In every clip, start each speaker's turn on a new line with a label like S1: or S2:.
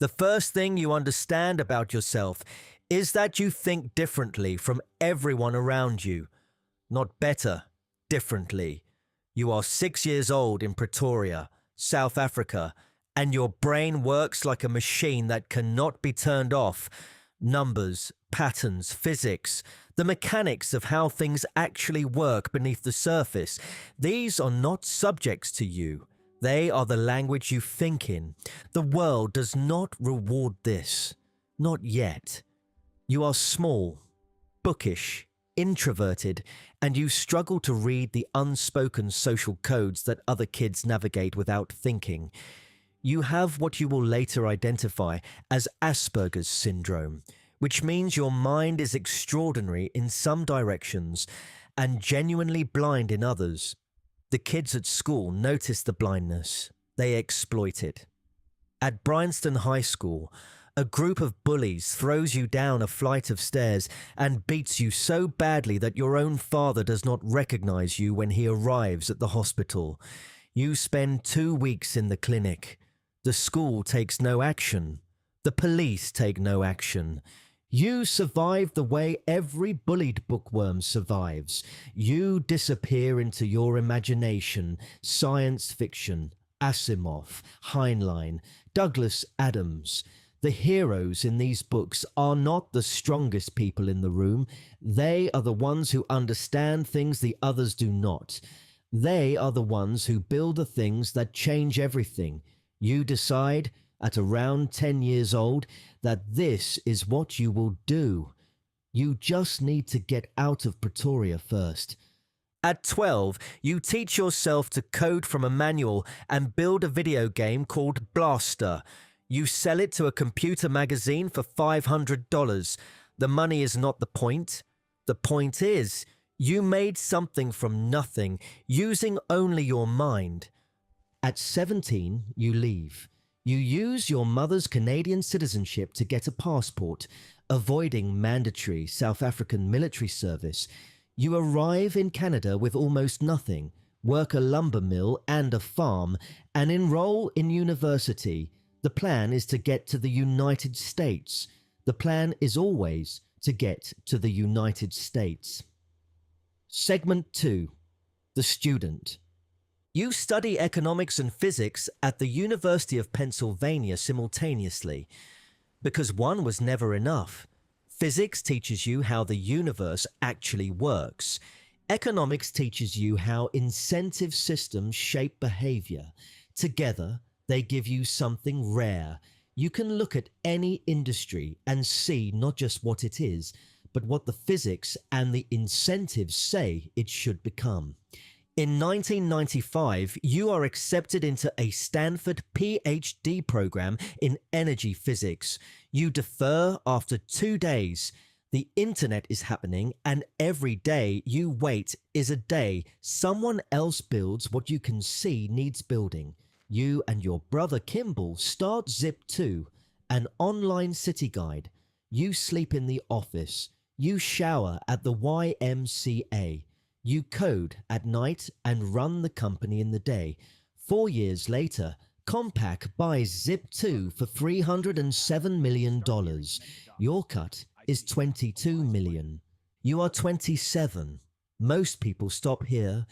S1: The first thing you understand about yourself is that you think differently from everyone around you. Not better, differently. You are 6 years old in Pretoria, South Africa, and your brain works like a machine that cannot be turned off. Numbers, patterns, physics, the mechanics of how things actually work beneath the surface. These are not subjects to you. They are the language you think in. The world does not reward this. Not yet. You are small, bookish, introverted, and you struggle to read the unspoken social codes that other kids navigate without thinking. You have what you will later identify as Asperger's syndrome, which means your mind is extraordinary in some directions and genuinely blind in others. The kids at school notice the blindness. They exploit it. At Bryanston High School, a group of bullies throws you down a flight of stairs and beats you so badly that your own father does not recognize you when he arrives at the hospital. You spend 2 weeks in the clinic. The school takes no action. The police take no action. You survive the way every bullied bookworm survives. You disappear into your imagination, science fiction, Asimov, Heinlein, Douglas Adams. The heroes in these books are not the strongest people in the room. They are the ones who understand things the others do not. They are the ones who build the things that change everything. You decide, at around 10 years old, that this is what you will do. You just need to get out of Pretoria first. At 12, you teach yourself to code from a manual and build a video game called Blastar. You sell it to a computer magazine for $500. The money is not the point. The point is, you made something from nothing, using only your mind. At 17, you leave. You use your mother's Canadian citizenship to get a passport, avoiding mandatory South African military service. You arrive in Canada with almost nothing, work a lumber mill and a farm, and enroll in university. The plan is to get to the United States. The plan is always to get to the United States. Segment 2. The Student. You study economics and physics at the University of Pennsylvania simultaneously, because one was never enough. Physics teaches you how the universe actually works. Economics teaches you how incentive systems shape behavior. Together, they give you something rare. You can look at any industry and see not just what it is, but what the physics and the incentives say it should become. In 1995, you are accepted into a Stanford PhD program in energy physics. You defer after 2 days. The internet is happening, and every day you wait is a day someone else builds what you can see needs building. You and your brother Kimball start Zip2, an online city guide. You sleep in the office. You shower at the YMCA. You code at night and run the company in the day. 4 years later, Compaq buys Zip2 for $307 million. Your cut is $22 million. You are 27. Most people stop here.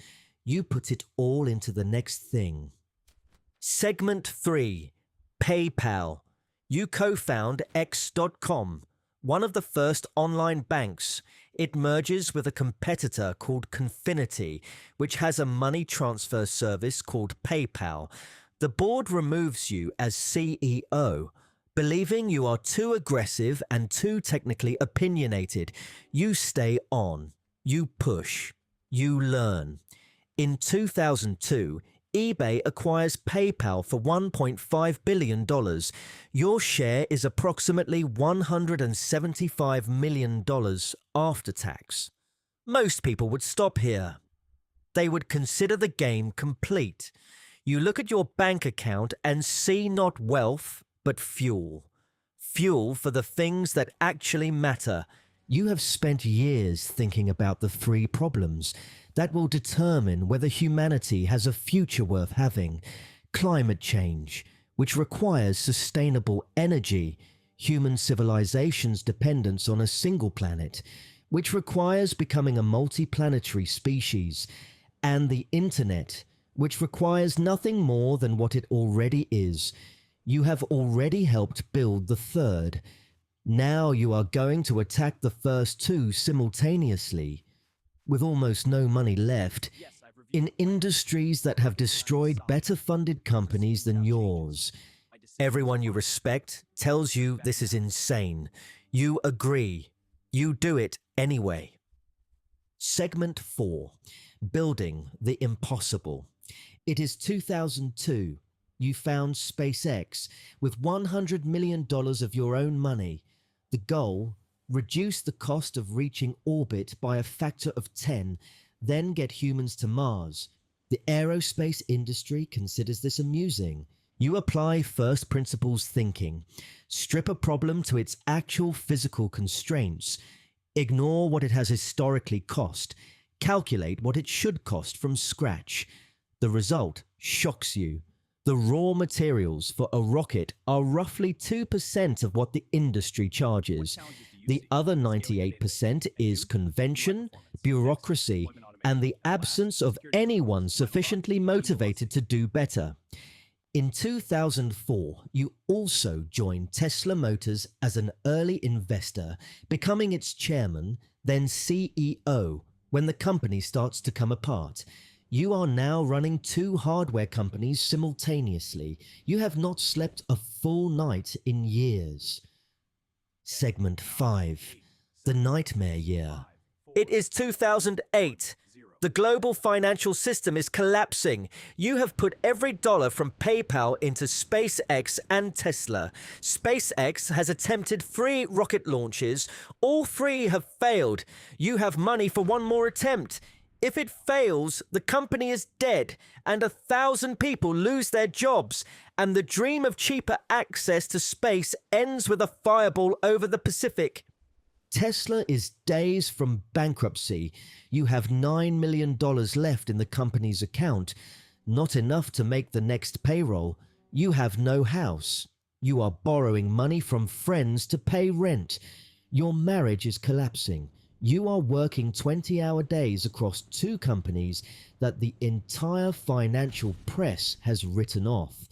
S1: You put it all into the next thing. Segment 3. PayPal. You co-found X.com, one of the first online banks. It merges with a competitor called Confinity, which has a money transfer service called PayPal. The board removes you as CEO, believing you are too aggressive and too technically opinionated. You stay on. You push. You learn. In 2002, eBay acquires PayPal for $1.5 billion. Your share is approximately $175 million after tax. Most people would stop here. They would consider the game complete. You look at your bank account and see not wealth, but fuel. Fuel for the things that actually matter. You have spent years thinking about the 3 problems that will determine whether humanity has a future worth having. Climate change. which requires sustainable energy, human civilization's dependence on a single planet, which requires becoming a multi-planetary species, and the internet, which requires nothing more than what it already is. You have already helped build the third. Now you are going to attack the first two simultaneously. With almost no money left, in industries that have destroyed better funded companies than yours. Everyone you respect tells you this is insane. You agree. You do it anyway. Segment 4. Building the impossible. It is 2002. You found SpaceX with $100 million of your own money. The goal: reduce the cost of reaching orbit by a factor of 10, then get humans to Mars. The aerospace industry considers this amusing. You apply first principles thinking, strip a problem to its actual physical constraints, ignore what it has historically cost, calculate what it should cost from scratch. The result shocks you. The raw materials for a rocket are roughly 2% of what the industry charges. The other 98% is convention, bureaucracy, and the absence of anyone sufficiently motivated to do better. In 2004, you also joined Tesla Motors as an early investor, becoming its chairman, then CEO, when the company starts to come apart. You are now running 2 hardware companies simultaneously. You have not slept a full night in years. Segment 5. The Nightmare Year. It is 2008. The global financial system is collapsing. You have put every dollar from PayPal into SpaceX and Tesla. SpaceX has attempted 3 rocket launches. All 3 have failed. You have money for one more attempt. If it fails, the company is dead, and 1,000 people lose their jobs, and the dream of cheaper access to space ends with a fireball over the Pacific. Tesla is days from bankruptcy. You have $9 million left in the company's account, not enough to make the next payroll. You have no house. You are borrowing money from friends to pay rent. Your marriage is collapsing. You are working 20-hour days across 2 companies that the entire financial press has written off.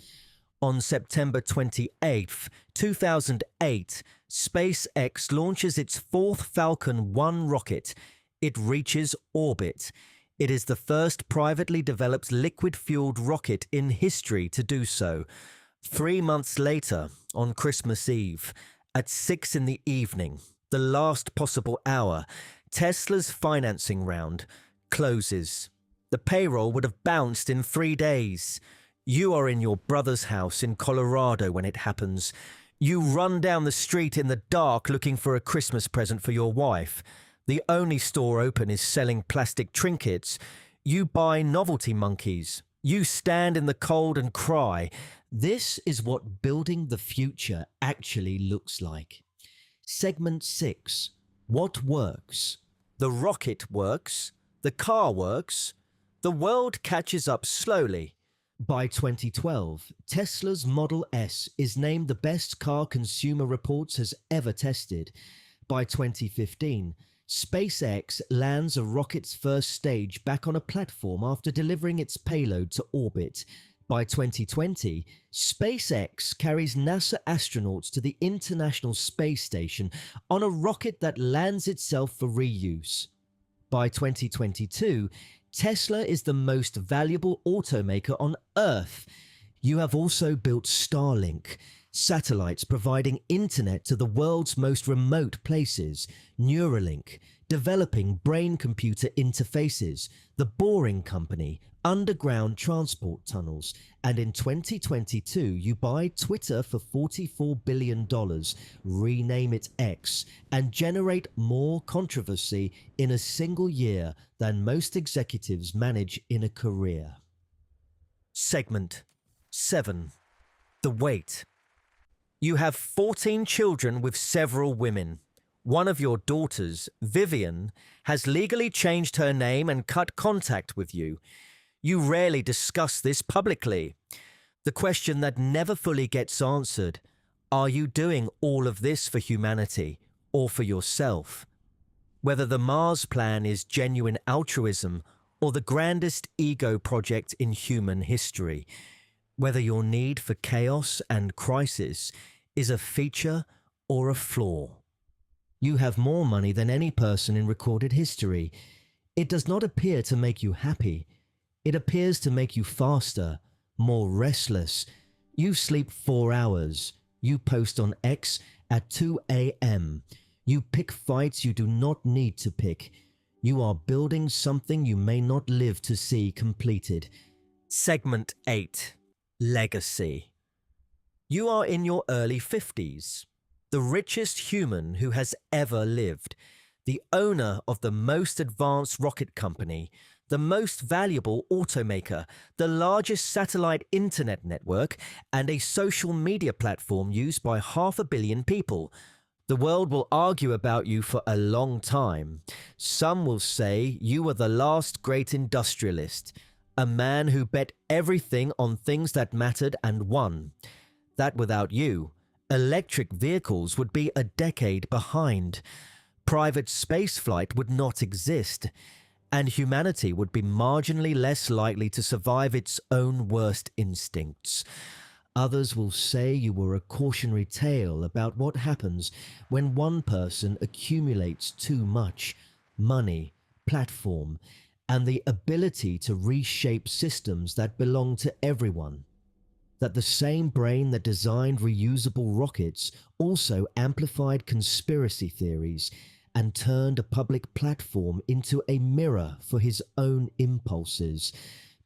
S1: On September 28, 2008, SpaceX launches its 4th Falcon 1 rocket. It reaches orbit. It is the first privately developed liquid-fueled rocket in history to do so. 3 months later, on Christmas Eve, at 6 in the evening, the last possible hour, Tesla's financing round closes. The payroll would have bounced in 3 days. You are in your brother's house in Colorado when it happens. You run down the street in the dark looking for a Christmas present for your wife. The only store open is selling plastic trinkets. You buy novelty monkeys. You stand in the cold and cry. This is what building the future actually looks like. Segment 6. What works? The rocket works. The car works. The world catches up slowly. By 2012, Tesla's Model S is named the best car Consumer Reports has ever tested. By 2015, SpaceX lands a rocket's first stage back on a platform after delivering its payload to orbit. By 2020, SpaceX carries NASA astronauts to the International Space Station on a rocket that lands itself for reuse. By 2022, Tesla is the most valuable automaker on Earth. You have also built Starlink, satellites providing internet to the world's most remote places, Neuralink, developing brain-computer interfaces, The Boring Company, underground transport tunnels, and in 2022 you buy Twitter for $44 billion, rename it X, and generate more controversy in a single year than most executives manage in a career. Segment 7. The Wait. You have 14 children with several women. One of your daughters, Vivian, has legally changed her name and cut contact with you. You rarely discuss this publicly. The question that never fully gets answered: are you doing all of this for humanity or for yourself? Whether the Mars plan is genuine altruism or the grandest ego project in human history, whether your need for chaos and crisis is a feature or a flaw. You have more money than any person in recorded history. It does not appear to make you happy. It appears to make you faster, more restless. You sleep 4 hours. You post on X at 2 a.m. You pick fights you do not need to pick. You are building something you may not live to see completed. Segment 8. Legacy. You are in your early 50s, the richest human who has ever lived, the owner of the most advanced rocket company, the most valuable automaker, the largest satellite internet network, and a social media platform used by 500 million people. The world will argue about you for a long time. Some will say you were the last great industrialist, a man who bet everything on things that mattered and won. That without you, electric vehicles would be a decade behind. Private spaceflight would not exist, and humanity would be marginally less likely to survive its own worst instincts. Others will say you were a cautionary tale about what happens when one person accumulates too much money, platform, and the ability to reshape systems that belong to everyone. That the same brain that designed reusable rockets also amplified conspiracy theories and turned a public platform into a mirror for his own impulses.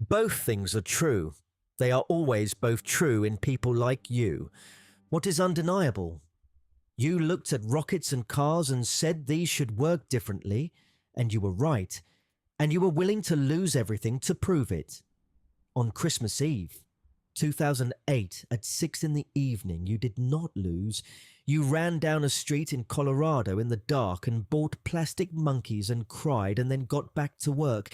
S1: Both things are true. They are always both true in people like you. What is undeniable? You looked at rockets and cars and said these should work differently, and you were right, and you were willing to lose everything to prove it. On Christmas Eve, 2008, at 6 in the evening, you did not lose. You ran down a street in Colorado in the dark and bought plastic monkeys and cried and then got back to work.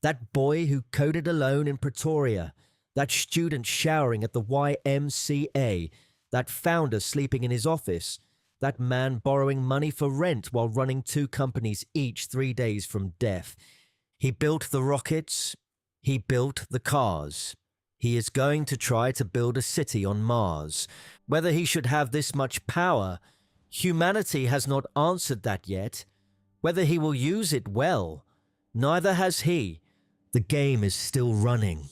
S1: That boy who coded alone in Pretoria, that student showering at the YMCA, that founder sleeping in his office, that man borrowing money for rent while running 2 companies each 3 days from death. He built the rockets. He built the cars. He is going to try to build a city on Mars. Whether he should have this much power, humanity has not answered that yet. Whether he will use it well, neither has he. The game is still running.